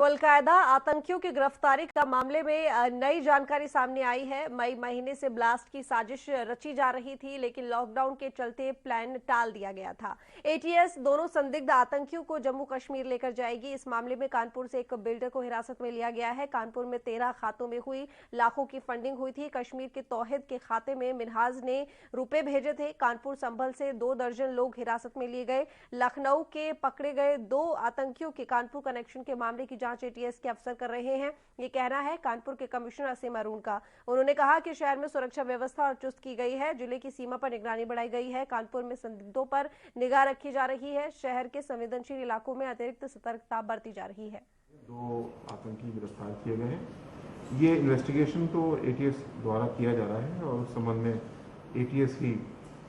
Al Qaeda आतंकियों की गिरफ्तारी का मामले में नई जानकारी सामने आई है। मई महीने से ब्लास्ट की साजिश रची जा रही थी, लेकिन लॉकडाउन के चलते प्लान टाल दिया गया था। एटीएस दोनों संदिग्ध आतंकियों को जम्मू कश्मीर लेकर जाएगी। इस मामले में कानपुर से एक बिल्डर को हिरासत में लिया गया है। कानपुर में 13 खातों में हुई लाखों की फंडिंग हुई थी। कश्मीर के तौहीद के खाते में मिनहाज ने रुपए भेजे थे। कानपुर संभल से 2 दर्जन लोग हिरासत में लिए गए। लखनऊ के पकड़े गए 2 आतंकियों के कानपुर कनेक्शन के मामले की जांच एटीएस के अफसर कर रहे हैं। ये कहना है कानपुर के कमिश्नर असीम अरुण का। उन्होंने कहा कि शहर में सुरक्षा व्यवस्था और चुस्त की गई है। जिले की सीमा पर निगरानी बढ़ाई गई है। कानपुर में संदिग्धों पर निगाह रखी जा रही है। शहर के संवेदनशील इलाकों में अतिरिक्त सतर्कता बरती जा रही है। 2 आतंकी गिरफ्तार किए गए हैं। ये इन्वेस्टिगेशन तो एटीएस द्वारा किया जा रहा है और उस संबंध में एटीएस ही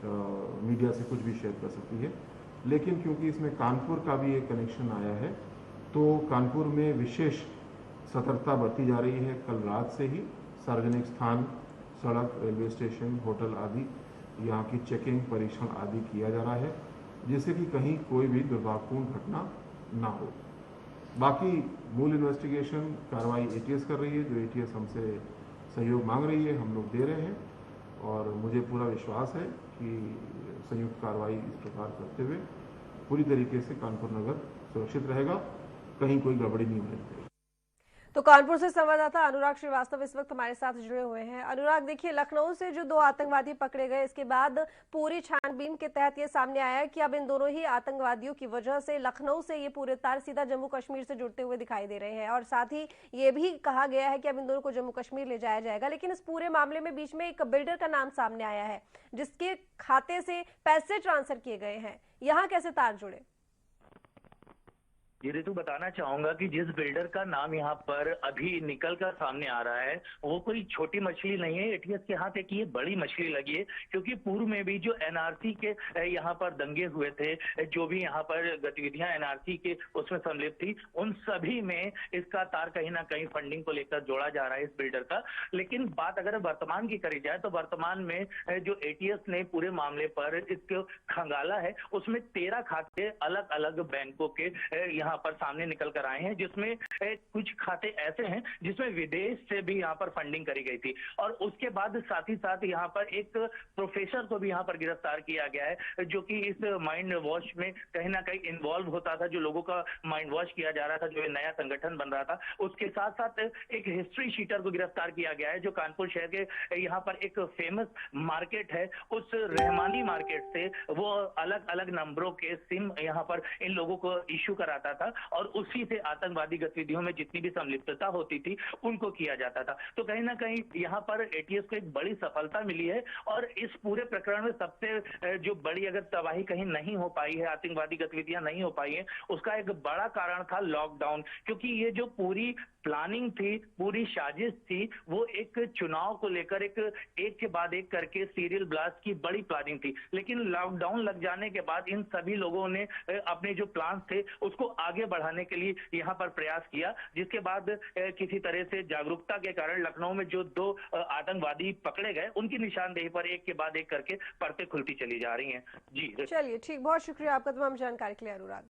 मीडिया से कुछ भी शेयर कर सकती है। लेकिन क्योंकि इसमें कानपुर का भी एक कनेक्शन आया है, तो कानपुर में विशेष सतर्कता बरती जा रही है। कल रात से ही सार्वजनिक स्थान, सड़क, रेलवे स्टेशन, होटल आदि यहाँ की चेकिंग, परीक्षण आदि किया जा रहा है, जिससे कि कहीं कोई भी दुर्भाग्यपूर्ण घटना ना हो। बाकी मूल इन्वेस्टिगेशन कार्रवाई एटीएस कर रही है। जो एटीएस हमसे सहयोग मांग रही है, हम लोग दे रहे हैं और मुझे पूरा विश्वास है कि संयुक्त कार्रवाई इस प्रकार करते हुए पूरी तरीके से कानपुर नगर सुरक्षित रहेगा, कहीं कोई गड़बड़ी नहीं होने देगी। तो कानपुर से संवाददाता अनुराग श्रीवास्तव इस वक्त हमारे साथ जुड़े हुए हैं। अनुराग, देखिए, लखनऊ से जो 2 आतंकवादी पकड़े गए, इसके बाद पूरी छानबीन के तहत ये सामने आया है कि अब इन दोनों ही आतंकवादियों की वजह से लखनऊ से ये पूरे तार सीधा जम्मू कश्मीर से जुड़ते हुए दिखाई दे रहे हैं। और साथ ही ये भी कहा गया है कि अब इन दोनों को जम्मू कश्मीर ले जाया जाएगा। लेकिन इस पूरे मामले में बीच में एक बिल्डर का नाम सामने आया है, जिसके खाते से पैसे ट्रांसफर किए गए हैं। यहाँ कैसे तार जुड़े? ये ऋतु बताना चाहूंगा कि जिस बिल्डर का नाम यहाँ पर अभी निकल कर सामने आ रहा है, वो कोई छोटी मछली नहीं है। एटीएस के हाथ एक ये बड़ी मछली लगी है, क्योंकि पूर्व में भी जो एनआरसी के यहाँ पर दंगे हुए थे, जो भी यहाँ पर गतिविधियां एनआरसी के उसमें सम्मिलित थी, उन सभी में इसका तार कहीं ना कहीं फंडिंग को लेकर जोड़ा जा रहा है इस बिल्डर का। लेकिन बात अगर वर्तमान की करी जाए तो वर्तमान में जो एटीएस ने पूरे मामले पर इसको खंगाला है, उसमें 13 खाते अलग अलग बैंकों के यहाँ पर सामने निकल कर आए हैं, जिसमें कुछ खाते ऐसे हैं जिसमें विदेश से भी यहाँ पर फंडिंग करी गई थी। और उसके बाद साथ ही साथ यहाँ पर एक प्रोफेसर को भी यहाँ पर गिरफ्तार किया गया है, जो कि इस माइंड वॉश में कहीं ना कहीं इन्वॉल्व होता था, जो लोगों का माइंड वॉश किया जा रहा था, जो नया संगठन बन रहा था। उसके साथ साथ एक हिस्ट्री शीटर को गिरफ्तार किया गया है, जो कानपुर शहर के यहाँ पर एक फेमस मार्केट है, उस रहमानी मार्केट से वो अलग अलग नंबरों के सिम यहाँ पर इन लोगों को इश्यू कराता था और उसी से आतंकवादी गतिविधियों में जितनी भी संलिप्तता होती थी उनको किया जाता था। तो कहीं ना कहीं यहाँ पर एटीएस को एक बड़ी सफलता मिली है। और इस पूरे प्रकरण में सबसे जो बड़ी अगर तबाही कहीं नहीं हो पाई है, आतंकवादी गतिविधियां नहीं हो पाई है, उसका एक बड़ा कारण था लॉकडाउन। क्योंकि ये जो पूरी प्लानिंग थी, पूरी साजिश थी, वो एक चुनाव को लेकर एक के बाद एक करके सीरियल ब्लास्ट की बड़ी प्लानिंग थी। लेकिन लॉकडाउन लग जाने के बाद इन सभी लोगों ने अपने जो प्लान थे उसको आगे बढ़ाने के लिए यहाँ पर प्रयास किया, जिसके बाद किसी तरह से जागरूकता के कारण लखनऊ में जो 2 आतंकवादी पकड़े गए, उनकी निशानदेही पर एक के बाद एक करके परतें खुलती चली जा रही हैं। जी चलिए, ठीक, बहुत शुक्रिया आपका तमाम जानकारी के लिए अनुराग।